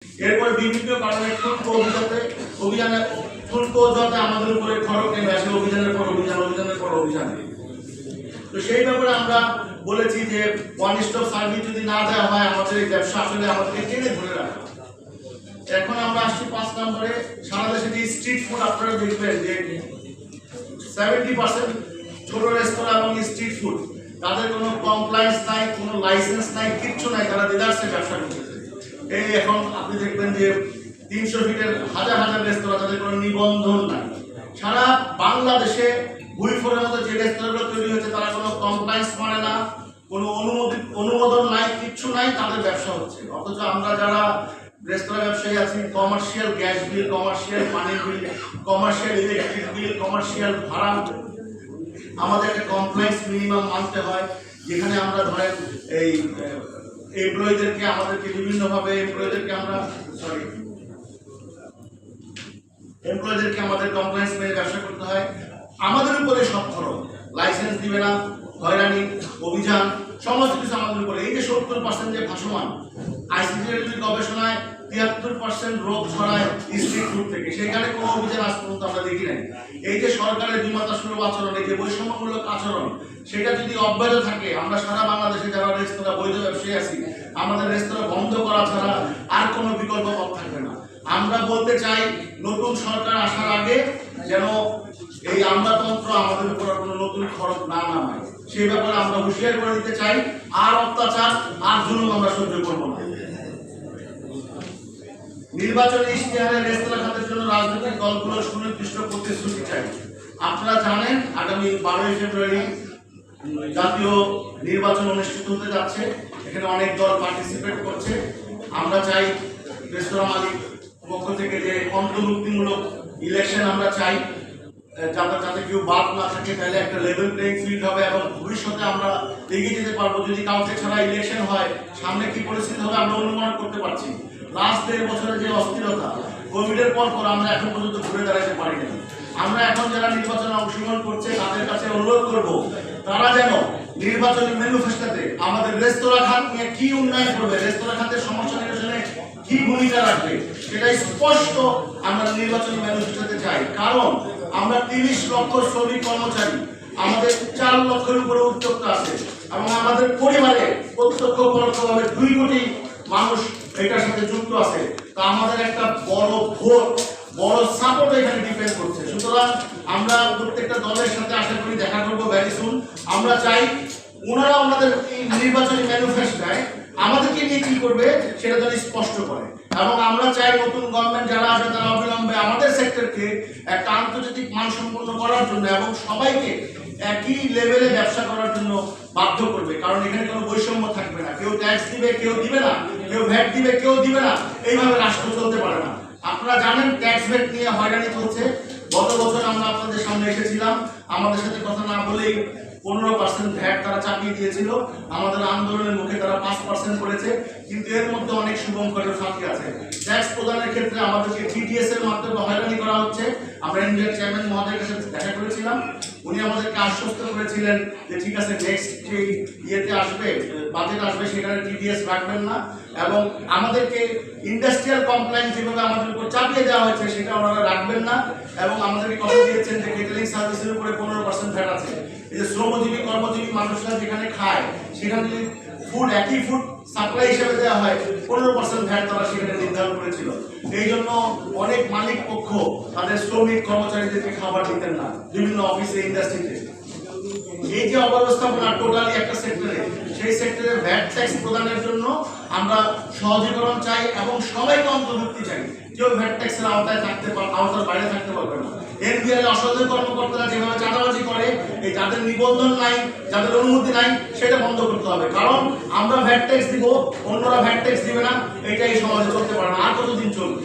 এরপরে বিভিন্ন কারণে শুল্ক যাতে আমাদের উপরে খরচ নেমে আসে, অভিযানের পর অভিযান। তো সেই ব্যাপারে আমরা বলেছি যে ওয়ান স্টপ সার্ভিস যদি না দেওয়া হয় আমাদের এই ব্যবসা আসলে আমাদেরকে টেনে ধরে রাখা। এখন আমরা আসছি 5 নম্বরে, সারা দেশে যে স্ট্রিট ফুড আপনারা দেখবেন যে 70% ছোট রেস্তোরাঁ এবং স্ট্রিট ফুড তাদের কোনো কমপ্লায়েন্স নাই, কোনো লাইসেন্স নাই, কিচ্ছু নাই, তারা ডিলার্সে ব্যবসা করতেছে। এই এখন আপনি দেখবেন যে 300 ফিটের হাজার হাজার রেস্তোরাঁ, তাদের কোনো নিবন্ধন নাই। সারা বাংলাদেশে ভুইফোরের মতো যে রেস্তোরাঁগুলো তৈরি হয়েছে তারা কোনো কমপ্লায়েন্স মানে না, কোনো অনুমোদন নাই, কিচ্ছু নাই, তাদের ব্যবসা হচ্ছে। অথচ আমরা যারা রেস্তোরাঁ ব্যবসায়ী আছি, কমার্শিয়াল গ্যাস বিল, কমার্শিয়াল পানি বিল, কমার্শিয়াল ইলেকট্রিক বিল, কমার্শিয়াল ভাড়া, আমাদের একটা কমপ্লেক্স মিনিমাম মানতে হয়। যেখানে আমরা ধরেন এই এমপ্লয়ীদেরকে আমাদেরকে বিভিন্নভাবে এমপ্লয়ীদেরকে আমাদের কমপ্লেক্স মেনে ব্যবসা করতে হয়। আমাদের উপরে সব খরচ, লাইসেন্স দিবে না, হয়রানি, অভিযান, সমস্ত কিছু আমাদের উপরে। এই যে 70% যে ভাসমান, আইসিটি গবেষণায় 73% রোগ ছড়ায় স্ট্রিট ফুড থেকে, সেখানে কোনো অভিযান আজ পর্যন্ত আমরা দেখি নাই। এই যে সরকারের বিমাতাসুলভ আচরণ, এই যে বৈষম্যমূলক আচরণ, সেটা যদি অব্যাহত থাকে, আমরা সারা বাংলাদেশে যারা রেস্তোরাঁ বৈধ ব্যবসায়ী আছি, আমাদের রেস্তোরাঁ বন্ধ করা ছাড়া আর কোনো বিকল্প পথ থাকবে না। আমরা বলতে চাই, নতুন সরকার আসার আগে যেন এই আমলাতন্ত্র আমাদের উপর কোনো নতুন খরচ না নামায়, সেই ব্যাপারে আমরা হুঁশিয়ার করে দিতে চাই। আর অত্যাচার আর জুলুম আমরা সহ্য করবো না। নির্বাচনী ইশতেহারে রেস্তোরাঁ খাতের জন্য রাজনৈতিক দলগুলোর সুনির্দিষ্ট প্রতিশ্রুতি চাই। আপনারা জানেন আগামী 12ই ফেব্রুয়ারি জাতীয় নির্বাচন অনুষ্ঠিত হতে যাচ্ছে। এখানে অনেক দল পার্টিসিপেট করছে। আমরা চাই রেস্তোরাঁ মালিক পক্ষ থেকে যে অন্তর্ভুক্তিমূলক ইলেকশন আমরা চাই, যাতে কেউ বাদ না থাকে, তাহলে একটা লেভেল প্লেইং ফিল্ড হবে এবং ভবিষ্যতে আমরা এগিয়ে যেতে পারবো। যদি কাউকে ছাড়া ইলেকশন হয়, সামনে কি পরিস্থিতি হবে আমরা অনুমান করতে পারছি। লাস্ট 1.5 বছরের যে অস্থিরতা, কোভিডের পর আমরা এখন পর্যন্ত ঘুরে দাঁড়াতে পারিনি। আমরা এখন যারা নির্বাচনে অংশগ্রহণ করছে তাদের কাছে অনুরোধ করব, তারা যেন নির্বাচনী ম্যানিফেস্টোতে আমাদের রেস্তোরাঁ খাত নিয়ে কি উন্নয়ন করবে, রেস্তোরাঁ খাতের সমস্যা নিরসনে কি ভূমিকা রাখবে, সেটা স্পষ্ট আমরা নির্বাচনী ম্যানিফেস্টোতে চাই। কারণ আমরা 30 লক্ষ শ্রমিক কর্মচারী, আমাদের 4 লক্ষের উপরে উদ্যোক্তা আছে এবং আমাদের পরিবারে প্রত্যক্ষ পরোক্ষভাবে 2 কোটি মানুষ এটার সাথে যুক্ত আছে। তা আমাদের একটা বড় ভোট, বড় সাপোর্ট এখানে ডিপেন্ড করছে। সুতরাং আমরা প্রত্যেকটা দলের সাথে আশা করি দেখা করবো ভেরি সুন। আমরা চাই ওনারা আমাদের নির্বাচনী ম্যানিফেস্টোয় আমাদেরকে নিয়ে কি করবে সেটা যেন স্পষ্ট করে, এবং আমরা চাই নতুন গভর্নমেন্ট যারা আসবে তারা অবিলম্বে আমাদের সেক্টরকে একটা আন্তর্জাতিক মানসম্পন্ন করার জন্য এবং সবাইকে একই লেভেলে ব্যবসা করার জন্য বাধ্য করবে। কারণ এখানে কোনো বৈষম্য থাকবে না, কেউ ট্যাক্স দিবে কেউ দিবে না, কেউ ভ্যাট দিবে কেউ দিবে না, এইভাবে রাষ্ট্র চলতে পারে না। আপনারা জানেন ট্যাক্স ভ্যাট নিয়ে হয়রানি চলছে। গত বছর আমরা আপনাদের সামনে এসেছিলাম, আমাদের সাথে কথা না বলেই 15% ভ্যাট তারা চাপিয়ে দিয়েছিল। আমাদের আন্দোলনের মুখে তারা 5% করেছে, কিন্তু এর মধ্যে অনেক শুভঙ্করের সাথী আছে। ট্যাক্স প্রদানের ক্ষেত্রে আমাদেরকে টিডিএস এর মাধ্যমে হয়রানি করা হচ্ছে। আমরা ইন্ডিয়ার চেয়ারম্যান মহোদয়ের কাছে দেখা করেছিলাম, উনি আমাদেরকে আশ্বস্ত করেছিলেন যে ঠিক আছে, নেক্সট যে ইয়েতে আসবে, বাজেট আসবে, সেখানে টিডিএস রাখবেন না, এবং আমাদেরকে ইন্ডাস্ট্রিয়াল কমপ্লায়েন্স যেভাবে আমাদের উপর চাপিয়ে দেওয়া হয়েছে সেটা ওনারা রাখবেন না, এবং আমাদেরকে কথা দিয়েছেন যে কেটারিং সার্ভিসের উপরে 15% ভ্যাট আছে। এই যে শ্রমজীবী কর্মজীবী মানুষরা যেখানে খায়, সেখানে যদি একই ফুড সাপ্লাই হিসেবে দেওয়া হয়, 15% ভ্যাট তারা সেখানে নির্ধারণ করেছিল। এই জন্য অনেক মালিক পক্ষ তাদের শ্রমিক কর্মচারীদেরকে খাবার দিতেন না বিভিন্ন অফিসে, ইন্ডাস্ট্রিতে। এই যে অব্যবস্থাপনা টোটালি একটা সেক্টরে, সেই সেক্টরে ভ্যাট ট্যাক্স প্রদানের জন্য আমরা সহজীকরণ চাই এবং সবাইকে অন্তর্ভুক্তি চাই। কেউ ভ্যাট ট্যাক্সের আওতায় আওতার বাইরে থাকতে পারবে না। এনবিআর অসাধু কর্মকর্তারা যেভাবে চাঁদাবাজি করে, এই যাদের নিবন্ধন নাই, যাদের অনুমতি নাই, সেটা বন্ধ করতে হবে। কারণ আমরা ভ্যাট ট্যাক্স দিব, অন্যরা ভ্যাট ট্যাক্স দিবে না, এটাই সমাজে চলতে পারে না। আর কতদিন চলবে?